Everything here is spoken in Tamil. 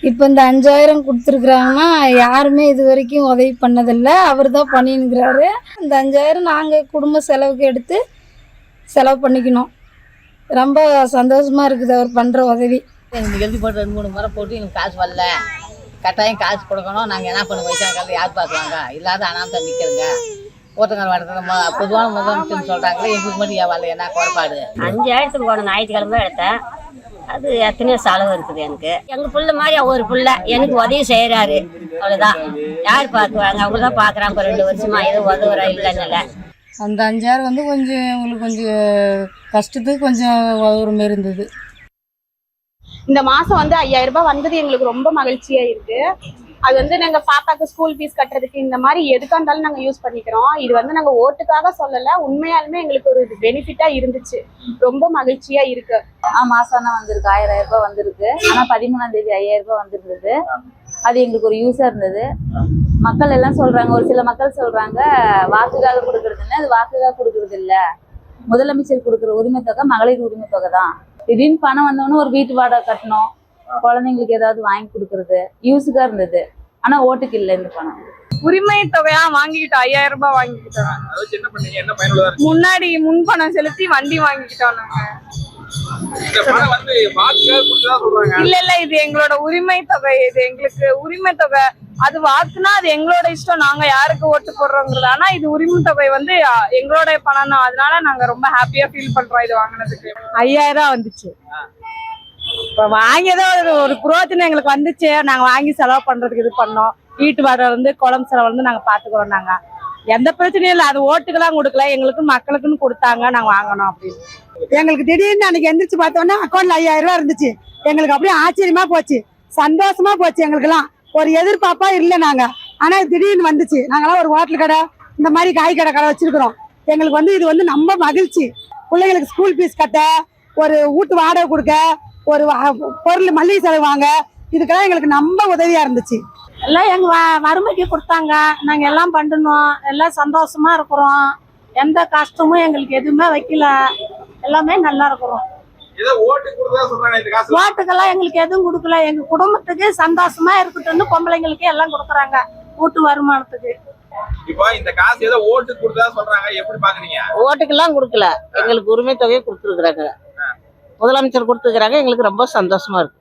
இப்போ இந்த 5000 கொடுத்துருக்குறாங்கன்னா யாருமே இது வரைக்கும் உதவி பண்ணதில்லை. அவர் தான் பண்ணின்னுக்கிறாரு. இந்த 5000 நாங்கள் குடும்ப செலவுக்கு எடுத்து செலவு பண்ணிக்கணும். ரொம்ப சந்தோஷமாக இருக்குது அவர் பண்ணுற உதவி. எங்களுக்கு எழுதி போட்டு 2-3 முறை போட்டு எங்களுக்கு காசு வரல. கட்டாயம் காசு கொடுக்கணும். நாங்கள் என்ன பண்ணுவோம்? வயசாக யார் பார்க்கலாங்க? இல்லாத அனாமத்தை நிற்கிறங்க. ஓட்டங்கால் வாடகை பொதுவான முதலமைச்சர்னு சொல்கிறாங்களே, எங்களுக்கு மட்டும் ஏன் வரல? என்ன குறைபாடு? 5000 போன ஞாயிற்றுக்கிழமை எடுத்தேன். அது எத்தனையோ செலவு இருக்குது எனக்கு. எங்கள் பிள்ளை மாதிரி ஒரு பிள்ளை எனக்கு உதவி செய்கிறாரு, அவ்வளோதான். யார் பார்க்குவாங்க? அவங்க தான் பார்க்குறாங்க. இப்போ 2 வருஷமா எதுவும் உதவுறா இல்லைன்னு. அந்த 5000 வந்து கொஞ்சம் உங்களுக்கு கொஞ்சம் கஷ்டத்துக்கு கொஞ்சம் ஒரு மாரி இருந்தது. இந்த மாசம் வந்து 5000 ரூபாய் வந்தது எங்களுக்கு ரொம்ப மகிழ்ச்சியா இருக்கு. அது வந்து நாங்க பாப்பாக்கு ஸ்கூல் ஃபீஸ் கட்டுறதுக்கு இந்த மாதிரி எதுக்கா இருந்தாலும் நாங்க யூஸ் பண்ணிக்கிறோம். இது வந்து நாங்க ஓட்டுக்காக சொல்லல, உண்மையாலுமே எங்களுக்கு ஒரு பெனிஃபிட்டா இருந்துச்சு. ரொம்ப மகிழ்ச்சியா இருக்கு. மாசம் வந்திருக்கு 1000 ரூபாய் வந்திருக்கு. ஆனா 13ஆம் தேதி 5000 ரூபாய் வந்திருந்தது. அது எங்களுக்கு ஒரு யூஸா இருந்தது. மக்கள் எல்லாம் சொல்றாங்க, ஒரு சில மக்கள் சொல்றாங்க வாக்குக்காக கொடுக்கறதுன்னு. அது வாக்குக்காக கொடுக்கறது இல்ல, முதலமைச்சர் கொடுக்குற உரிமை தொகை மகளிர் உரிமை தொகை தான். திடீர்னு பணம் வந்தோன்னு ஒரு வீட்டு வாடகை கட்டணும், குழந்தைங்களுக்கு ஏதாவது வாங்கி கொடுக்கறது யூஸுக்கா இருந்தது. ஆனா ஓட்டுக்கு இல்லை இந்த பணம். உரிமை தொகையா வாங்கிக்கிட்டோம், 5000 ரூபாய் வாங்கிக்கிட்டோம். முன்னாடி முன்பணம் செலுத்தி வண்டி வாங்கிக்கிட்டோம் நாங்க. இல்ல இது எங்களோட உரிமை தொகை. இது எங்களுக்கு உரிமை தொகை. அது வாக்குனா அது எங்களோட இஷ்டம், நாங்க யாருக்கு ஓட்டு போடுறோங்கிறது. ஆனா இது உரிமை தொகை வந்து எங்களோட பணம் தான். அதனால நாங்க ரொம்ப ஹாப்பியா ஃபீல் பண்றோம் இது வாங்கினதுக்கு. 5000 வந்துச்சு. இப்போ வாங்கியதோ ஒரு புரோஜனம் எங்களுக்கு வந்துச்சு. நாங்கள் வாங்கி செலவு பண்ணுறதுக்கு இது பண்ணோம். வீட்டு வாடகை வந்து குழம்பு செலவு வந்து நாங்கள் பார்த்துக்குறோம். நாங்கள் எந்த பிரச்சனையும் இல்லை. அது ஓட்டுக்கெல்லாம் கொடுக்கல, எங்களுக்கு மக்களுக்குன்னு கொடுத்தாங்க, நாங்கள் வாங்கணும் அப்படின்னு. எங்களுக்கு திடீர்னு அன்னைக்கு எந்திரிச்சு பார்த்தோன்னா அக்கௌண்ட்ல 5000 ரூபா இருந்துச்சு. எங்களுக்கு அப்படியே ஆச்சரியமா போச்சு, சந்தோஷமா போச்சு. எங்களுக்கெல்லாம் ஒரு எதிர்பார்ப்பா இல்லை நாங்கள். ஆனால் திடீர்னு வந்துச்சு. நாங்களாம் ஒரு ஹோட்டல் கடை இந்த மாதிரி காய் கடை வச்சிருக்கிறோம். எங்களுக்கு வந்து இது வந்து ரொம்ப மகிழ்ச்சி. பிள்ளைங்களுக்கு ஸ்கூல் ஃபீஸ் கட்ட, ஒரு வீட்டு வாடகை கொடுக்க, ஒரு பொருள் மல்லிகை செலவு வாங்க, இதுக்கெல்லாம் எங்களுக்கு ரொம்ப உதவியா இருந்துச்சு. எல்லாம் எங்க வறுமைக்கு கொடுத்தாங்க. நாங்கள் எல்லாம் பண்ணணும், எல்லாம் சந்தோஷமா இருக்கிறோம். எந்த கஷ்டமும் எங்களுக்கு எதுவுமே வைக்கல, எல்லாமே நல்லா இருக்கிறோம். ஓட்டுக்கெல்லாம் எங்களுக்கு எதுவும் கொடுக்கல. எங்க குடும்பத்துக்கு சந்தோஷமா இருக்கட்டும்னு பொம்பளைங்களுக்கு எல்லாம் கொடுக்குறாங்க, வீட்டு வருமானத்துக்கு. இப்போ இந்த காசு ஏதோ ஓட்டு கொடுத்தா சொல்றாங்க, எப்படி பாக்குறீங்க? ஓட்டுக்கெல்லாம் கொடுக்கல, எங்களுக்கு உரிமை தொகையை கொடுத்துருக்குறாங்க. முதலமைச்சர் கொடுத்துருக்குறாங்க. எங்களுக்கு ரொம்ப சந்தோஷமா இருக்கு.